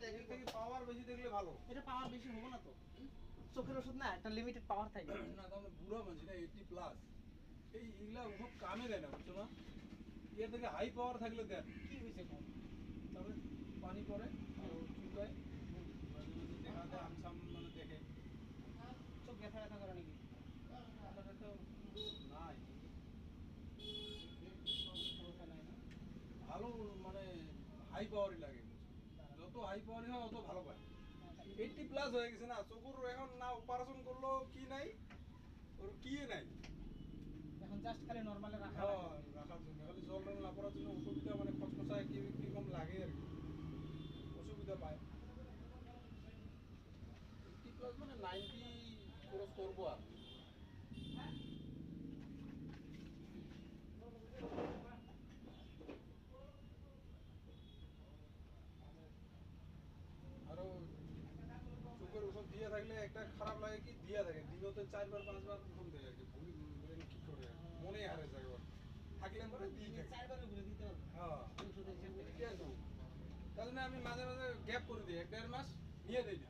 এর থেকে পাওয়ার বেশি দেখলে ভালো। এটা পাওয়ার বেশি হবে না তো? চোখের ওষুধ না, একটা লিমিটেড পাওয়ার থাকে। না তাহলে বুড়া মানুষ না 80 প্লাস, এইগুলা ওসব কামে দেয় না, বুঝছো না? এর থেকে হাই পাওয়ার থাকলে দেন। কি হয়েছে কম? তবে পানি পড়ে আর চুলকায়, মাঝে মাঝে দেখা যায় আমসাম মানে দেখে। চোখ ব্যথা ব্যথা করে নাকি? আপনার তো নাই সমস্যা নাই না? ভালো, মানে হাই পাওয়ারই লাগে। যত হাই পাওয়ারই হয় অত ভালো পায়। 80 প্লাস হয়ে গেছে না, চোখের এখন না অপারেশন করলো কি নাই, ওর কি নাই। এখন জাস্ট খালি নরমালে রাখা হ্যাঁ, লাগে। রাখার জন্য খালি জল রং না পড়ার জন্য অসুবিধা, মানে খচখচায় কিরকম লাগে আর কি, অসুবিধা পায়। 80 প্লাস মানে 90 ক্রস করবো আর। আরো চোখের ওষুধ দিয়ে থাকলে একটা খারাপ লাগে কি, দিয়া থাকে দিনতে 4 বার 5 বার ঘুম দেয় আর কি, ভুল কি করে আর কি, মনে হারে যায় ওর থাকলে পরে দিয়ে থাকে। 4 বারে ঘুরে দিতে হবে। হ্যাঁ, ওষুধের হিসেব থেকে। তার জন্য আমি মাঝে মাঝে গ্যাপ করে দিই, 1-1.5 মাস নিয়ে দেই না।